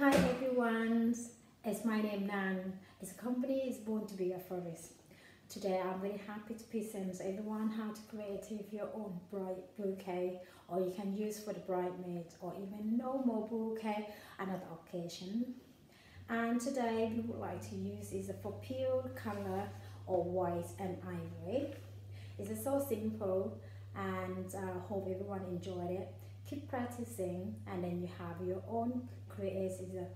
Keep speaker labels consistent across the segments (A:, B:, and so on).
A: Hi everyone, it's my name Nan. This company is born to be a florist. Today I'm very happy to present everyone how to create your own bride bouquet, or you can use for the bridesmaid or even normal bouquet another occasion. And today we would like to use is for pure color or white and ivory. It's so simple and I hope everyone enjoyed it. Keep practicing and then you have your own create a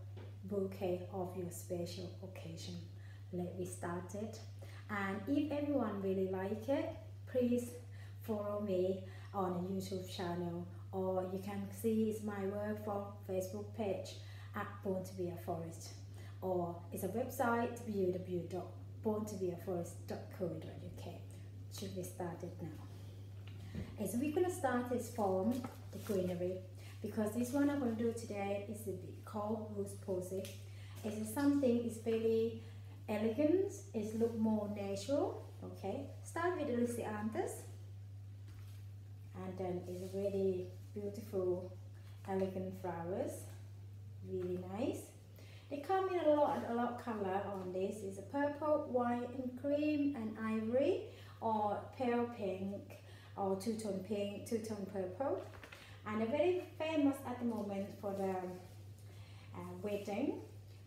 A: bouquet of your special occasion. Let me start it. And if everyone really like it, please follow me on a YouTube channel, or you can see my work from Facebook page at Born to be a Florist, or it's a website www.borntobeaflorist.co.uk. Should we start it now? Okay, so we're going to start this from the greenery, because this one I'm going to do today is called loose posy. It's something is very elegant, it's look more natural. Okay, start with the Lysianthus, and then it's really beautiful elegant flowers, really nice. They come in a lot color on this. Is a purple, white and cream and ivory, or pale pink, or two-tone pink, two-tone purple. And they're very famous at the moment for the wedding.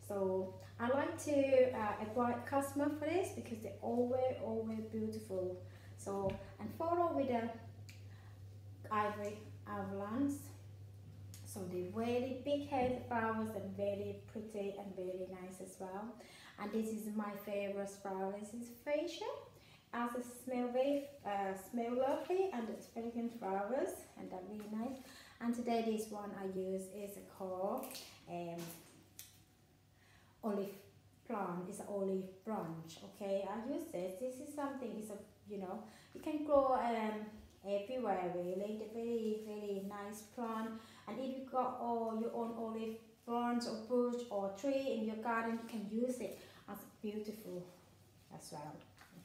A: So I like to acquire customer for this because they're always beautiful. So, and follow with the ivory avalanche. So they're really big head flowers and very pretty and very nice as well. And this is my favorite flower. This is fascia. As it smell smell lovely, and it's elegant flowers and they're really nice. And today this one I use is called olive plant. It's an olive branch. Okay, I use this. This is something is a you can grow everywhere really. The very nice plant. And if you got your own olive branch or bush or tree in your garden, you can use it as beautiful as well.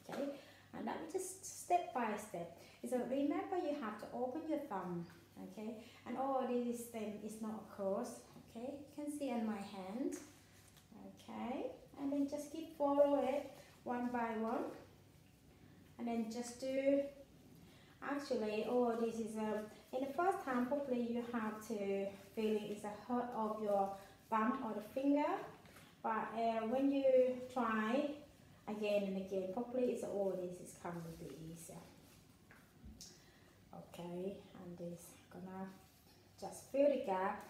A: Okay. And that just step by step. So remember, you have to open your thumb, okay? And all this thing is not a cross, okay? You can see on my hand, okay? And then just keep follow it one by one, and then just do. Actually, this is in the first time. Probably you have to feel it is a hurt of your thumb or the finger, but when you try again and again, probably it's all this is coming a bit easier. Okay, and this gonna just fill the gap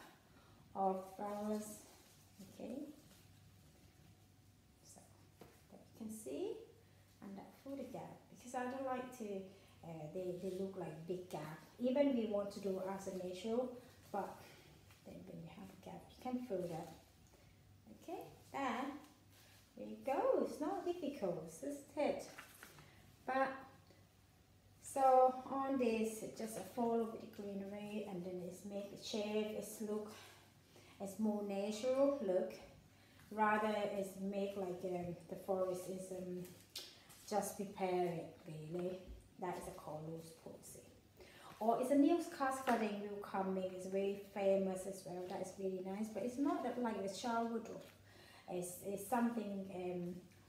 A: of flowers. Okay, so that you can see, and that fill the gap, because I don't like to they look like big gap. Even we want to do as a natural, but then when you have a gap, you can fill that. Okay, there you go. It's not difficult, it's it. But so on this, just follow with the greenery, and then it's make the shape. It's look, it's more natural look, rather it's make like the forest is just prepare it really. That is a called loose posy. Or it's a new cascading will coming. It's very famous as well. That is really nice, but it's not that like the Charwood. It's something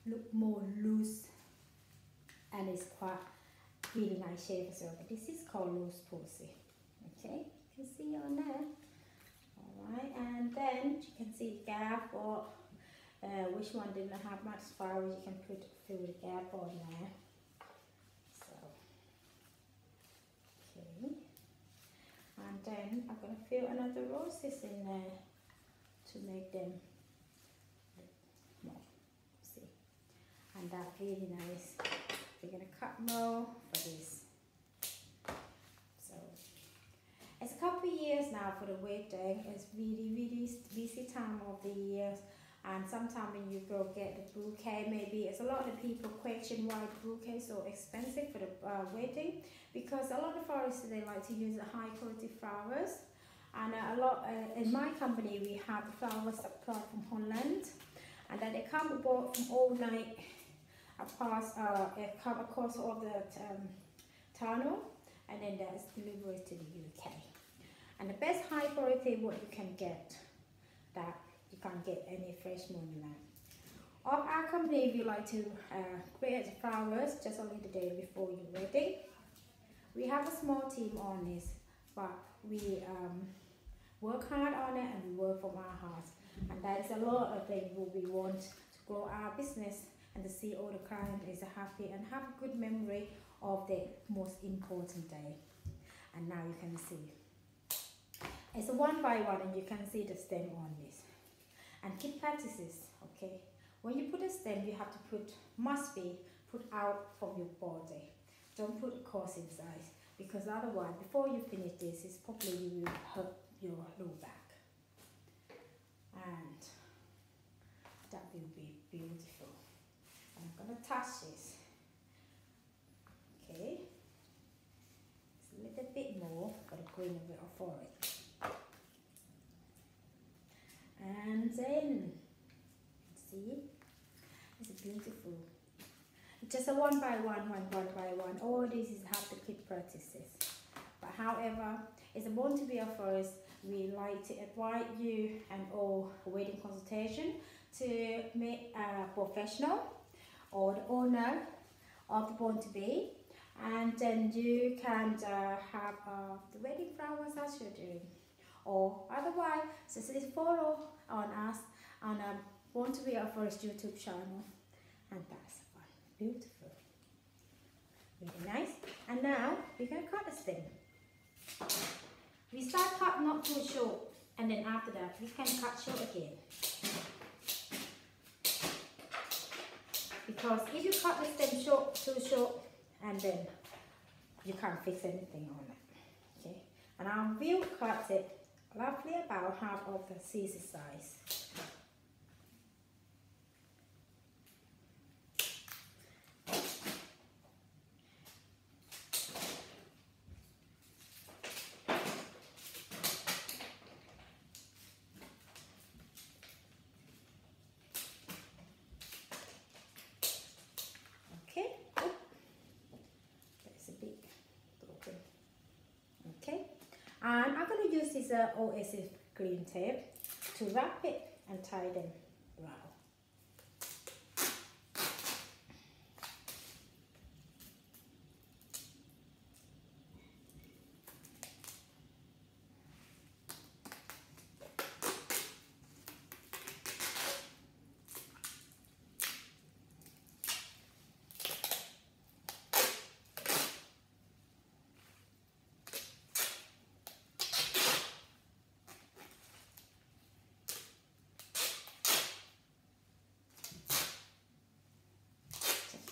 A: look more loose, and it's quite really nice shape as well. But this is called loose posy. Okay, you can see on there. Alright, and then you can see the gap, or which one didn't have much flowers, you can fill the gap on there. So, okay. And then I'm going to fill another roses in there to make them more. See, and that's really nice. We're going to cut more for this. So it's a couple of years now for the wedding. It's really busy time of the year, and sometimes when you go get the bouquet, maybe it's a lot of people question why the bouquet is so expensive for the wedding, because a lot of florists they like to use the high quality flowers. And a lot in my company we have the flowers supplied from Holland, and then they come aboard from all night come across all the tunnel, and then that is delivered to the UK. And the best high quality what you can get, that You can't get any fresh more than that. Of our company, we like to create flowers just only the day before your wedding. We have a small team on this, but we work hard on it and we work from our hearts. And that is a lot of things we want to grow our business and to see all the clients is happy and have a good memory of the most important day. And now you can see. It's a one by one and you can see the stem on this. And keep practices, okay? When you put a stem, you have to must be put out from your body. Don't put a cross inside, because otherwise, before you finish this, it's probably you will hurt your low back. And that will be beautiful. And I'm gonna touch this. Okay. It's a little bit more for the green of it or for it. And then, see, it's beautiful. It's just a one by one. All this is have to keep practices. But however, it's born to be a florist. We like to invite you and all wedding consultation to meet a professional or the owner of the born to be, and then you can have the wedding flowers as you're doing. Or otherwise, just follow on us on a Born to be a Florist YouTube channel, and that's fun. Beautiful, really nice. And now we can cut the stem. We start cut not too short, and then after that we can cut short again. Because if you cut the stem too short, and then you can't fix anything on it. Okay, and I will cut it roughly about half of the scissor size. Okay, that's a bit broken. Okay, and I'm going to use this OSF green tape to wrap it and tie them round.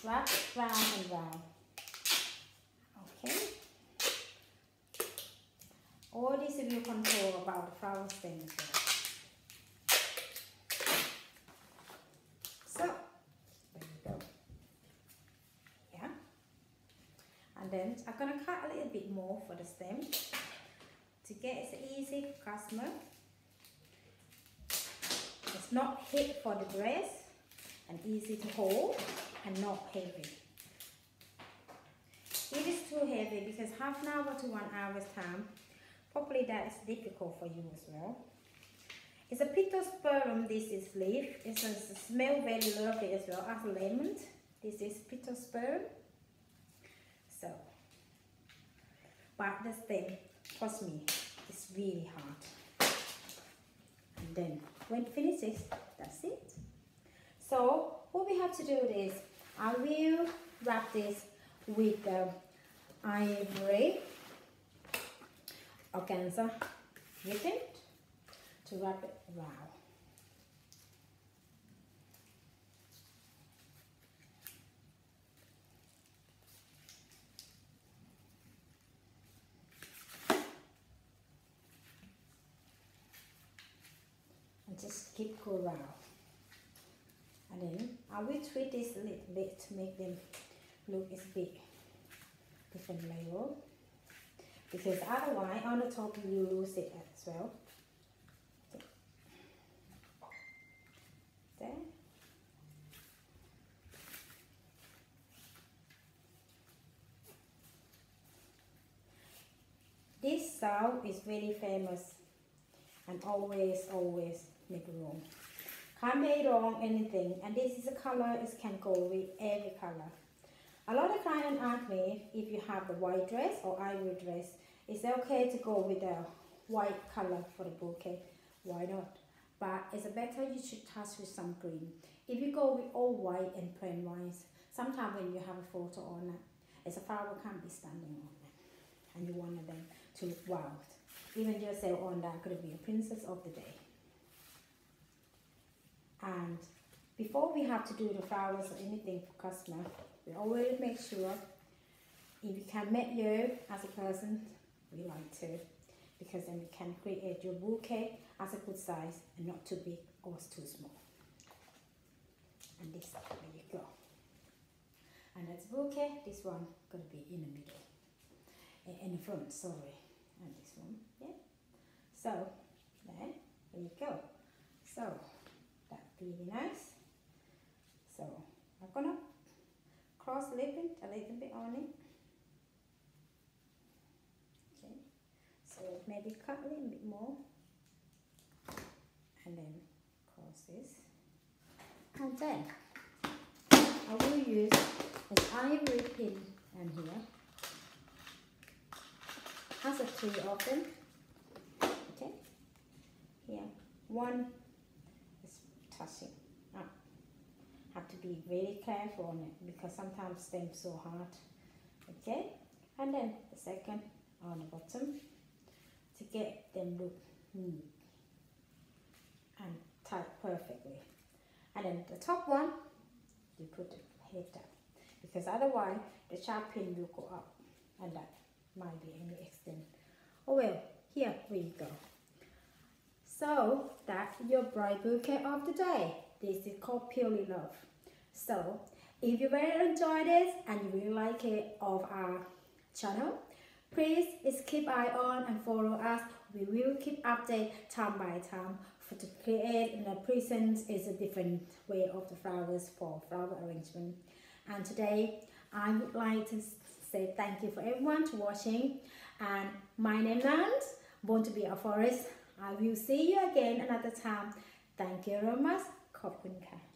A: Wrap it round and round. Okay. All this will control about the flower stem. So there you go. Yeah. And then I'm gonna cut a little bit more for the stem to get it easy for customer. It's not hit for the dress and easy to hold. And not heavy. It is too heavy because half an hour to 1 hour's time, probably that is difficult for you as well. It's a pittosporum, this is leaf. It smells very lovely as well as lemon. This is pittosporum. So, but the stem, trust me, it's really hard. And then when it finishes, that's it. So what we have to do is, I will wrap this with the ivory organza ribbon to wrap it around. And just keep go around. And then I will tweak this a little bit to make them look a bit different layer, because otherwise on the top you lose it as well. There. This sound is very famous and always make wrong. Can't make wrong anything, and this is a color, it can go with every color. A lot of clients ask me if you have the white dress or ivory dress, is it okay to go with the white color for the bouquet? Why not? But it's better you should touch with some green. If you go with all white and plain white, sometimes when you have a photo on it, it's a flower can't be standing on it, and you want them to look wild. Even yourself on that could be a princess of the day. And before we have to do the flowers or anything for customer, we always make sure if you can meet you as a person, we like to, because then we can create your bouquet as a good size and not too big or too small. And this, there you go. And that's bouquet, this one gonna be in the middle, in the front, sorry, and this one, yeah. So, there you go. So, that's really nice. So, I'm gonna cross a little bit on it. Okay, so maybe cut a little bit more, and then cross this, and then I will use an ivory pin in here. Has a 3 of them. Okay, here one is touching up. Have to be very careful on it because sometimes stems so hard. Okay, and then the second on the bottom to get them look neat and tight perfectly. And then the top one, you put it head down, because otherwise the sharp pin will go up and that might be any extent. Oh well, here we go. So that's your bride bouquet of the day. This is called Purely Love. So if you really enjoy this and you really like it of our channel, please keep eye on and follow us. We will keep update time by time for to create and the present is a different way of the flowers for flower arrangement. And today I would like to say thank you for everyone to watching, and my name is Nan, born to be a florist. I will see you again another time. Thank you very much. ขอบคุณค่ะ